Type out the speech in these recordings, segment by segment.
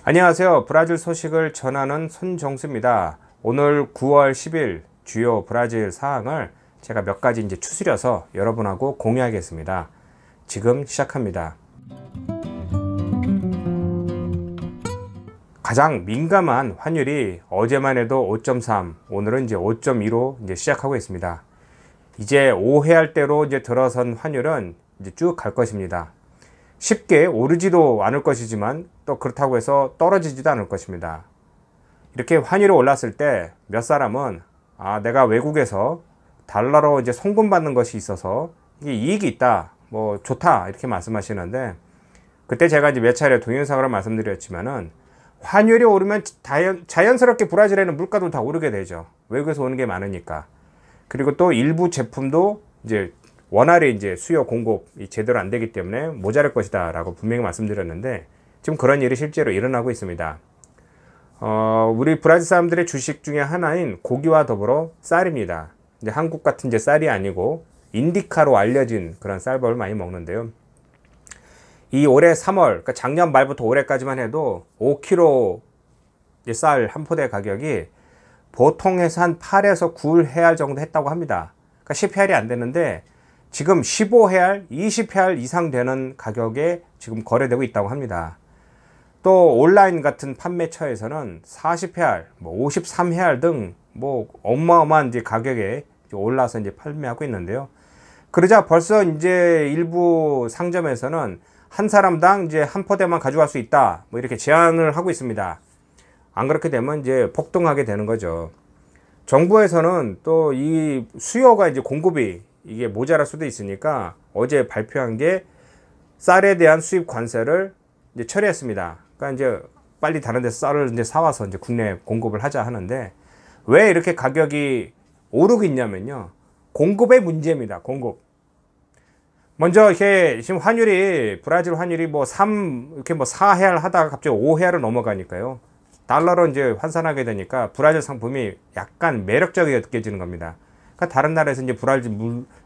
안녕하세요. 브라질 소식을 전하는 손정수입니다. 오늘 9월 10일 주요 브라질 사항을 제가 몇 가지 추스려서 여러분하고 공유하겠습니다. 지금 시작합니다. 가장 민감한 환율이 어제만 해도 5.3, 오늘은 5.2로 시작하고 있습니다. 이제 5해알대로 들어선 환율은 쭉 갈 것입니다. 쉽게 오르지도 않을 것이지만 또 그렇다고 해서 떨어지지도 않을 것입니다. 이렇게 환율이 올랐을 때 몇 사람은 내가 외국에서 달러로 송금받는 것이 있어서 이게 이익이 있다, 뭐 좋다 이렇게 말씀하시는데, 그때 제가 몇 차례 동영상으로 말씀드렸지만은 환율이 오르면 자연스럽게 브라질에는 물가도 다 오르게 되죠. 외국에서 오는 게 많으니까. 그리고 또 일부 제품도 원활히 수요 공급이 제대로 안 되기 때문에 모자랄 것이다 라고 분명히 말씀드렸는데, 지금 그런 일이 실제로 일어나고 있습니다. 우리 브라질 사람들의 주식 중에 하나인 고기와 더불어 쌀입니다. 한국 같은 쌀이 아니고 인디카로 알려진 그런 쌀밥을 많이 먹는데요. 이 올해 3월, 그러니까 작년 말부터 올해까지만 해도 5kg 쌀 한 포대 가격이 보통에서 한 8에서 9해알 정도 했다고 합니다. 그러니까 10해알이 안 되는데 지금 15해알, 20해알 이상 되는 가격에 지금 거래되고 있다고 합니다. 또 온라인 같은 판매처에서는 40해알, 53해알 등 어마어마한 가격에 올라서 판매하고 있는데요. 그러자 벌써 일부 상점에서는 한 사람당 한 포대만 가져갈 수 있다, 이렇게 제한을 하고 있습니다. 안 그렇게 되면 폭등하게 되는 거죠. 정부에서는 또 이 수요가 공급이 이게 모자랄 수도 있으니까 어제 발표한 게 쌀에 대한 수입 관세를 처리했습니다. 그러니까 빨리 다른 데서 쌀을 사와서 국내에 공급을 하자 하는데, 왜 이렇게 가격이 오르고 있냐면요, 공급의 문제입니다. 공급. 먼저 이렇게 지금 환율이, 브라질 환율이 이렇게 4해알 하다가 갑자기 5해알을 넘어가니까요, 달러로 환산하게 되니까 브라질 상품이 약간 매력적이게 느껴지는 겁니다. 그러니까 다른 나라에서 브라질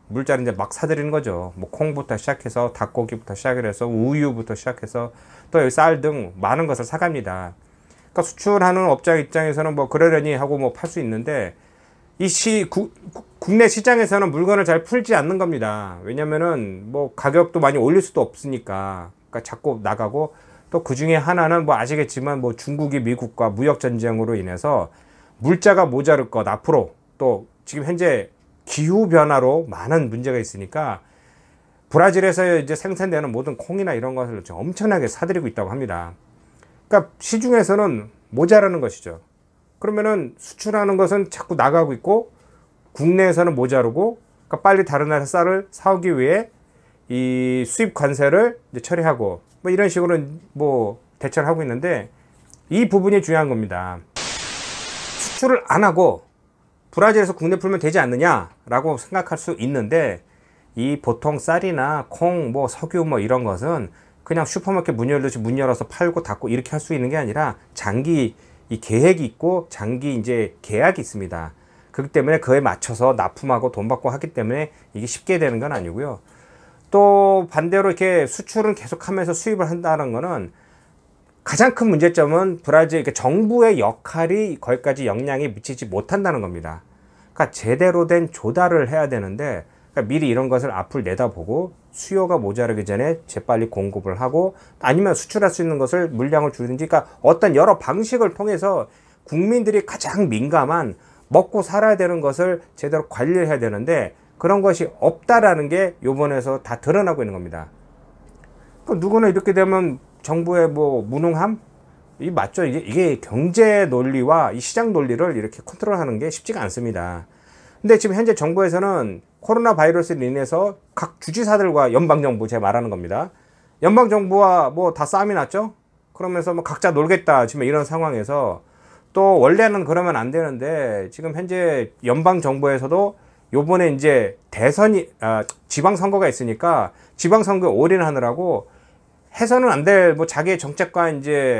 물자를 막 사들이는 거죠. 콩부터 시작해서 닭고기부터 시작해서 우유부터 시작해서 또 여기 쌀 등 많은 것을 사갑니다. 그러니까 수출하는 업장 입장에서는 그러려니 하고 팔 수 있는데, 국내 시장에서는 물건을 잘 풀지 않는 겁니다. 왜냐면은 가격도 많이 올릴 수도 없으니까. 그러니까 자꾸 나가고, 또 그 중에 하나는 아시겠지만 중국이 미국과 무역 전쟁으로 인해서 물자가 모자랄 것, 앞으로 또 지금 현재 기후 변화로 많은 문제가 있으니까 브라질에서 생산되는 모든 콩이나 이런 것을 엄청나게 사들이고 있다고 합니다. 그러니까 시중에서는 모자라는 것이죠. 그러면은 수출하는 것은 자꾸 나가고 있고 국내에서는 모자르고, 그러니까 빨리 다른 나라 쌀을 사오기 위해 이 수입 관세를 처리하고 이런 식으로 대처를 하고 있는데, 이 부분이 중요한 겁니다. 수출을 안 하고 브라질에서 국내 풀면 되지 않느냐라고 생각할 수 있는데, 이 보통 쌀이나 콩, 석유 이런 것은 그냥 슈퍼마켓 문 열어서 팔고 닫고 이렇게 할 수 있는 게 아니라 장기 계획이 있고 장기 계약이 있습니다. 그렇기 때문에 그에 맞춰서 납품하고 돈 받고 하기 때문에 이게 쉽게 되는 건 아니고요. 또 반대로 이렇게 수출은 계속하면서 수입을 한다는 거는, 가장 큰 문제점은 브라질 정부의 역할이 거기까지 영향이 미치지 못한다는 겁니다. 그러니까 제대로 된 조달을 해야 되는데, 그러니까 미리 이런 것을 앞을 내다보고 수요가 모자라기 전에 재빨리 공급을 하고, 아니면 수출할 수 있는 것을 물량을 줄이든지, 그러니까 어떤 여러 방식을 통해서 국민들이 가장 민감한 먹고 살아야 되는 것을 제대로 관리를 해야 되는데, 그런 것이 없다라는 게 요번에서 다 드러나고 있는 겁니다. 그러니까 누구나 이렇게 되면 정부의 무능함? 이 맞죠? 이게 경제 논리와 이 시장 논리를 이렇게 컨트롤하는 게 쉽지가 않습니다. 근데 지금 현재 정부에서는 코로나 바이러스로 인해서 각 주지사들과 연방정부, 제가 말하는 겁니다. 연방정부와 다 싸움이 났죠? 그러면서 각자 놀겠다 지금 이런 상황에서, 또 원래는 그러면 안 되는데 지금 현재 연방정부에서도 요번에 대선이, 지방선거가 있으니까 지방선거에 올인하느라고 해서는 안 될 자기의 정책과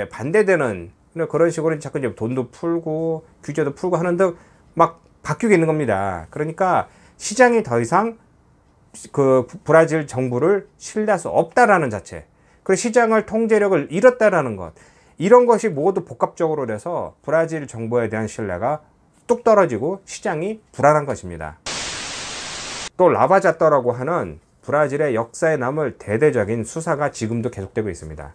반대되는 그런 식으로 자꾸 돈도 풀고 규제도 풀고 하는 등 막 바뀌고 있는 겁니다. 그러니까 시장이 더 이상 브라질 정부를 신뢰할 수 없다라는 자체, 그리고 시장을 통제력을 잃었다라는 것, 이런 것이 모두 복합적으로 돼서 브라질 정부에 대한 신뢰가 뚝 떨어지고 시장이 불안한 것입니다. 또 라바자토라고 하는 브라질의 역사에 남을 대대적인 수사가 지금도 계속되고 있습니다.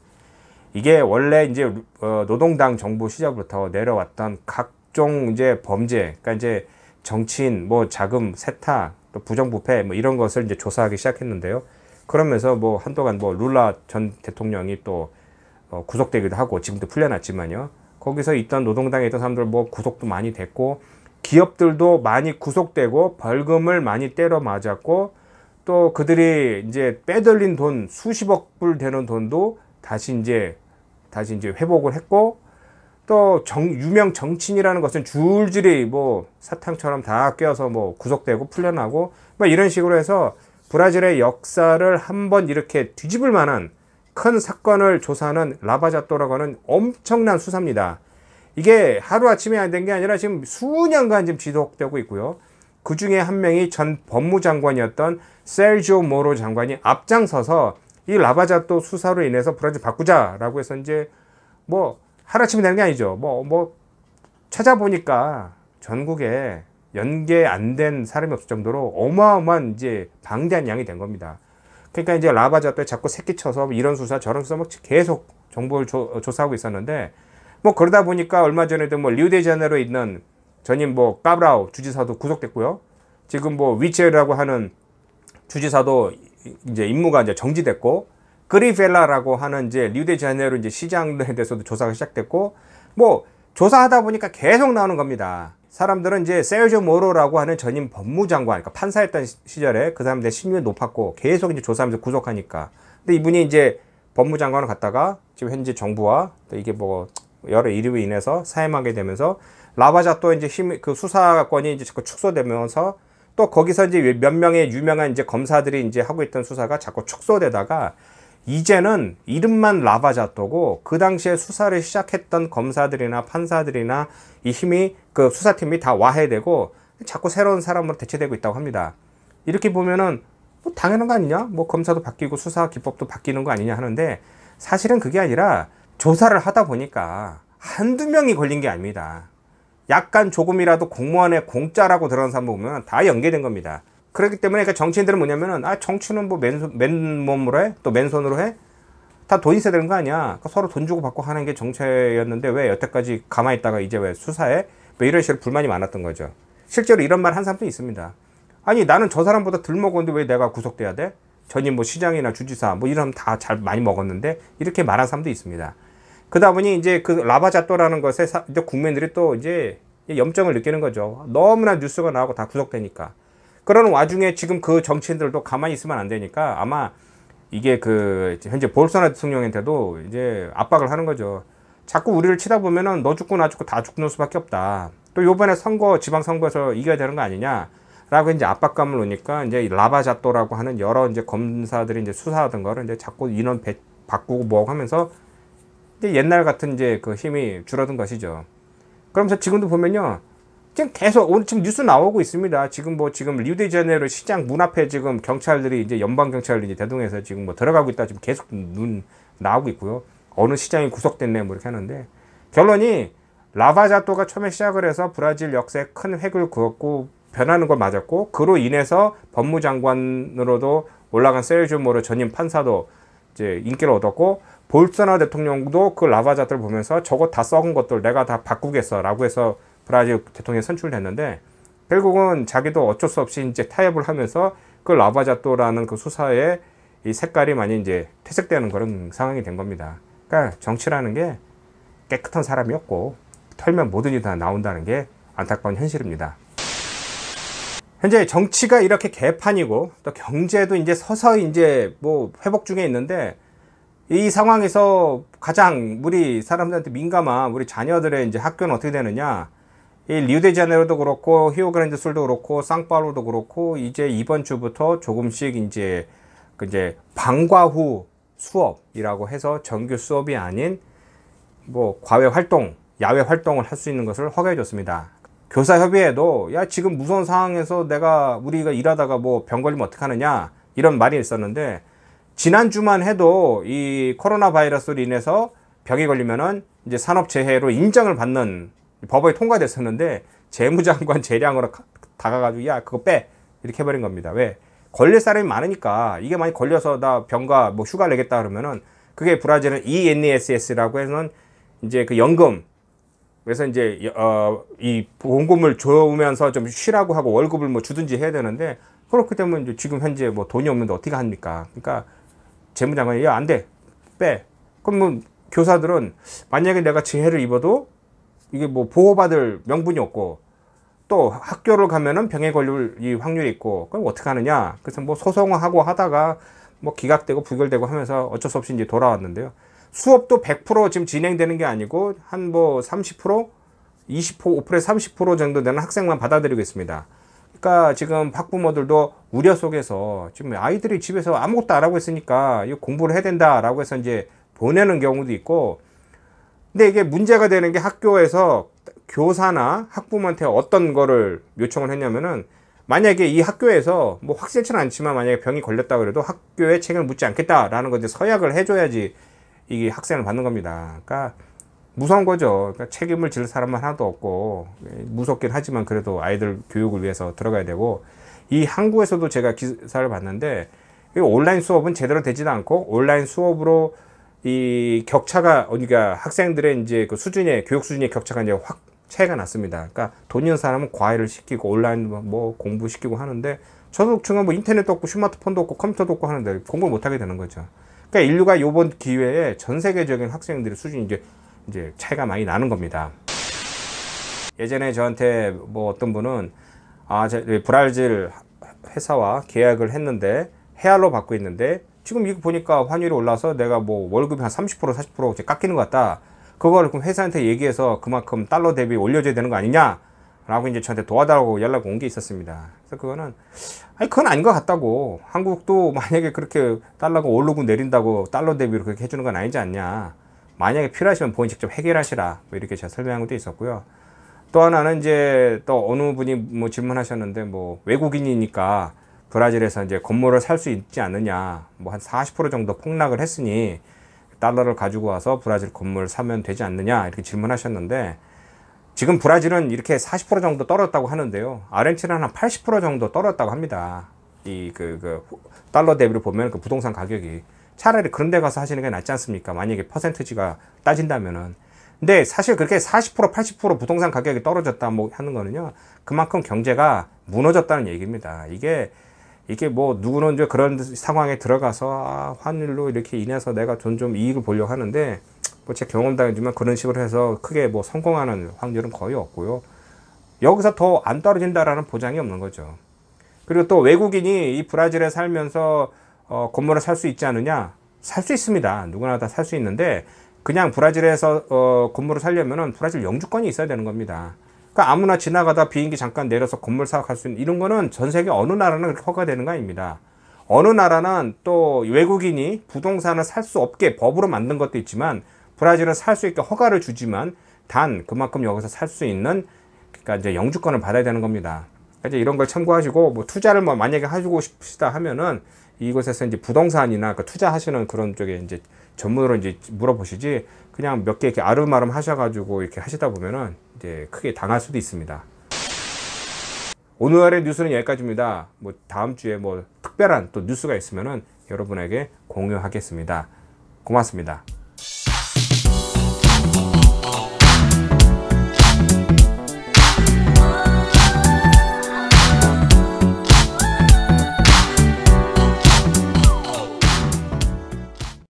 이게 원래 이제 노동당 정부 시절부터 내려왔던 각종 이제 범죄, 그러니까 이제 정치인, 뭐 자금 세탁, 또 부정부패 뭐 이런 것을 이제 조사하기 시작했는데요. 그러면서 뭐 한동안 뭐 룰라 전 대통령이 또 구속되기도 하고 지금도 풀려났지만요. 거기서 있던 노동당에 있던 사람들 뭐 구속도 많이 됐고 기업들도 많이 구속되고 벌금을 많이 때려 맞았고 또 그들이 이제 빼돌린 돈 수십억 불 되는 돈도 다시 이제 회복을 했고 또 유명 정치인이라는 것은 줄줄이 뭐 사탕처럼 다 껴서 뭐 구속되고 풀려나고 뭐 이런 식으로 해서 브라질의 역사를 한번 이렇게 뒤집을 만한 큰 사건을 조사하는 라바자토라고 하는 엄청난 수사입니다. 이게 하루아침에 안 된 게 아니라 지금 수년간 지금 지속되고 있고요. 그 중에 한 명이 전 법무장관이었던 세르지오 모로 장관이 앞장서서 이 라바자토 수사로 인해서 브라질 바꾸자라고 해서 이제 뭐 하루아침에 되는 게 아니죠. 뭐 찾아보니까 전국에 연계 안 된 사람이 없을 정도로 어마어마한 이제 방대한 양이 된 겁니다. 그러니까 이제 라바자토에 자꾸 새끼쳐서 이런 수사 저런 수사 막 계속 정보를 조사하고 있었는데 뭐 그러다 보니까 얼마 전에도 뭐 리우데자네이루에 있는 전임 뭐 까브라우 주지사도 구속됐고요. 지금 뭐 위체라고 하는 주지사도 이제 임무가 이제 정지됐고 그리펠라라고 하는 이제 리우데자네이루 이제 시장에 대해서도 조사가 시작됐고 뭐 조사하다 보니까 계속 나오는 겁니다. 사람들은 이제 세르지오 모로라고 하는 전임 법무장관, 그러니까 판사였던 시절에 그 사람들 신분이 높았고 계속 이제 조사하면서 구속하니까. 근데 이분이 이제 법무장관을 갔다가 지금 현재 정부와 또 이게 뭐 여러 이유로 인해서 사임하게 되면서 라바자토 이제 그 수사권이 이제 자꾸 축소되면서 또 거기서 이제 몇 명의 유명한 이제 검사들이 이제 하고 있던 수사가 자꾸 축소되다가 이제는 이름만 라바자토고 그 당시에 수사를 시작했던 검사들이나 판사들이나 이 힘이 그 수사팀이 다 와해되고 자꾸 새로운 사람으로 대체되고 있다고 합니다. 이렇게 보면은 뭐 당연한 거 아니냐? 뭐 검사도 바뀌고 수사 기법도 바뀌는 거 아니냐 하는데 사실은 그게 아니라 조사를 하다 보니까 한두 명이 걸린 게 아닙니다. 약간 조금이라도 공무원의 공짜라고 들어간 사람 보면 다 연계된 겁니다. 그렇기 때문에 그러니까 정치인들은 뭐냐면은 정치는 뭐 맨몸으로 해? 또 맨손으로 해? 다 돈 있어야 되는 거 아니야? 그러니까 서로 돈 주고 받고 하는 게 정체였는데 왜 여태까지 가만히 있다가 이제 왜 수사해? 뭐 이런 식으로 불만이 많았던 거죠. 실제로 이런 말 한 사람도 있습니다. 아니 나는 저 사람보다 덜 먹었는데 왜 내가 구속돼야 돼? 전임 뭐 시장이나 주지사 뭐 이런 다 잘 많이 먹었는데 이렇게 말한 사람도 있습니다. 그러다 보니 이제 그 라바자토라는 것에 이제 국민들이 또 이제 염증을 느끼는 거죠. 너무나 뉴스가 나오고 다 구속되니까. 그러는 와중에 지금 그 정치인들도 가만히 있으면 안 되니까 아마 이게 그 현재 볼소나로 대통령한테도 이제 압박을 하는 거죠. 자꾸 우리를 치다 보면은 너 죽고 나 죽고 다 죽는 수밖에 없다. 또 요번에 지방선거에서 이겨야 되는 거 아니냐라고 이제 압박감을 놓으니까 이제 라바자토라고 하는 여러 이제 검사들이 이제 수사하던 거를 이제 자꾸 인원 바꾸고 뭐 하면서 이제 옛날 같은 이제 그 힘이 줄어든 것이죠. 그러면서 지금도 보면요. 지금 계속 오늘 지금 뉴스 나오고 있습니다. 지금 리우데자네이루 시장 문 앞에 지금 경찰들이 이제 연방 경찰들이 대동해서 지금 뭐 들어가고 있다 지금 계속 나오고 있고요. 어느 시장이 구속됐네 뭐 이렇게 하는데 결론이 라바자토가 처음에 시작을 해서 브라질 역사에 큰 획을 그었고 변하는 걸 맞았고 그로 인해서 법무장관으로도 올라간 세르지오 모로 전임 판사도 이제 인기를 얻었고 볼소나로 대통령도 그 라바자토를 보면서 저거 다 썩은 것들 내가 다 바꾸겠어라고 해서 브라질 대통령이 선출됐는데 결국은 자기도 어쩔 수 없이 이제 타협을 하면서 그 라바자토라는 그 수사의 이 색깔이 많이 이제 퇴색되는 그런 상황이 된 겁니다. 그러니까 정치라는 게 깨끗한 사람이 없고 털면 뭐든지 다 나온다는 게 안타까운 현실입니다. 현재 정치가 이렇게 개판이고 또 경제도 이제 서서히 이제 뭐 회복 중에 있는데 이 상황에서 가장 우리 사람들한테 민감한 우리 자녀들의 이제 학교는 어떻게 되느냐? 이 리우데자네이루도 그렇고 히오그란데술도 그렇고 상파울루도 그렇고 이제 이번 주부터 조금씩 이제 방과 후 수업이라고 해서 정규 수업이 아닌 뭐 과외 활동, 야외 활동을 할 수 있는 것을 허가해 줬습니다. 교사협의회도 야 지금 무서운 상황에서 우리가 일하다가 뭐 병 걸리면 어떡하느냐 이런 말이 있었는데 지난주만 해도 이 코로나 바이러스로 인해서 병이 걸리면은 이제 산업재해로 인정을 받는 법안이 통과됐었는데 재무장관 재량으로 다가가지고 야 그거 빼 이렇게 해버린 겁니다. 왜? 걸릴 사람이 많으니까. 이게 많이 걸려서 나 병가 뭐 휴가 내겠다 그러면은 그게 브라질은 ENESS라고 해서는 이제 그 연금, 그래서 이제 이 보험금을 줘면서 좀 쉬라고 하고 월급을 뭐 주든지 해야 되는데, 그렇게 되면 이제 지금 현재 뭐 돈이 없는데 어떻게 합니까? 그러니까 재무장관이 야 안 돼, 빼. 그럼 뭐 교사들은 만약에 내가 재해를 입어도 이게 뭐 보호받을 명분이 없고 또 학교를 가면은 병에 걸릴 이 확률이 있고, 그럼 어떻게 하느냐? 그래서 뭐 소송하고 하다가 뭐 기각되고 부결되고 하면서 어쩔 수 없이 이제 돌아왔는데요. 수업도 100% 지금 진행되는 게 아니고 한 뭐 30%, 20%, 5%에서 30% 정도 되는 학생만 받아들이고 있습니다. 그러니까 지금 학부모들도 우려 속에서 지금 아이들이 집에서 아무것도 안 하고 있으니까 이거 공부를 해야 된다라고 해서 이제 보내는 경우도 있고, 근데 이게 문제가 되는 게 학교에서 교사나 학부모한테 어떤 거를 요청을 했냐면은, 만약에 이 학교에서 뭐 확실치는 않지만 만약에 병이 걸렸다 그래도 학교에 책임을 묻지 않겠다라는 건데 서약을 해줘야지 이게 학생을 받는 겁니다. 그러니까 무서운 거죠. 그러니까 책임을 질 사람은 하나도 없고, 무섭긴 하지만 그래도 아이들 교육을 위해서 들어가야 되고, 이 항구에서도 제가 기사를 봤는데 온라인 수업은 제대로 되지도 않고 온라인 수업으로 이 격차가, 그러니까 학생들의 이제 그 수준의 교육 수준의 격차가 이제 확 차이가 났습니다. 그러니까 돈 있는 사람은 과외를 시키고 온라인 뭐 공부시키고 하는데, 저도 중간 뭐 인터넷도 없고 스마트폰도 없고 컴퓨터도 없고 하는데 공부를 못 하게 되는 거죠. 그러니까 인류가 이번 기회에 전 세계적인 학생들의 수준이 이제 차이가 많이 나는 겁니다. 예전에 저한테 뭐 어떤 분은 브라질 회사와 계약을 했는데 헤알로 받고 있는데 지금 이거 보니까 환율이 올라서 내가 뭐 월급이 한 30% 40% 깎이는 것 같다. 그걸 그럼 회사한테 얘기해서 그만큼 달러 대비 올려줘야 되는 거 아니냐? 라고 이제 저한테 도와달라고 연락 온 게 있었습니다. 그래서 그거는, 그건 아닌 것 같다고. 한국도 만약에 그렇게 달러가 오르고 내린다고 달러 대비로 그렇게 해주는 건 아니지 않냐. 만약에 필요하시면 본인 직접 해결하시라. 뭐 이렇게 제가 설명한 것도 있었고요. 또 하나는 이제 또 어느 분이 뭐 질문하셨는데, 뭐 외국인이니까 브라질에서 이제 건물을 살 수 있지 않느냐. 뭐 한 40% 정도 폭락을 했으니 달러를 가지고 와서 브라질 건물 사면 되지 않느냐. 이렇게 질문하셨는데, 지금 브라질은 이렇게 40% 정도 떨어졌다고 하는데요. 아르헨티나는 한 80% 정도 떨어졌다고 합니다. 이 달러 대비로 보면 그 부동산 가격이. 차라리 그런 데 가서 하시는 게 낫지 않습니까? 만약에 퍼센트지가 따진다면은. 근데 사실 그렇게 40%, 80% 부동산 가격이 떨어졌다 뭐 하는 거는요, 그만큼 경제가 무너졌다는 얘기입니다. 이게 뭐 누구는 이제 그런 상황에 들어가서 환율로 이렇게 인해서 내가 돈 좀 이익을 보려고 하는데, 뭐 제 경험담이지만 그런 식으로 해서 크게 뭐 성공하는 확률은 거의 없고요. 여기서 더 안 떨어진다라는 보장이 없는 거죠. 그리고 또 외국인이 이 브라질에 살면서 건물을 살 수 있지 않느냐? 살 수 있습니다. 누구나 다 살 수 있는데, 그냥 브라질에서 건물을 살려면은 브라질 영주권이 있어야 되는 겁니다. 그러니까 아무나 지나가다 비행기 잠깐 내려서 건물 사갈 수 있는, 이런 거는 전 세계 어느 나라는 그렇게 허가되는 거 아닙니다. 어느 나라는 또 외국인이 부동산을 살 수 없게 법으로 만든 것도 있지만, 브라질은 살 수 있게 허가를 주지만 단 그만큼 여기서 살 수 있는, 그러니까 이제 영주권을 받아야 되는 겁니다. 그러니까 이제 이런 걸 참고하시고, 뭐 투자를 뭐 만약에 하시고 싶으시다 하면은 이곳에서 이제 부동산이나 그 투자하시는 그런 쪽에 이제 전문으로 이제 물어보시지, 그냥 몇 개 이렇게 아름아름 하셔가지고 이렇게 하시다 보면은 이제 크게 당할 수도 있습니다. 오늘의 뉴스는 여기까지입니다. 뭐 다음 주에 뭐 특별한 또 뉴스가 있으면은 여러분에게 공유하겠습니다. 고맙습니다.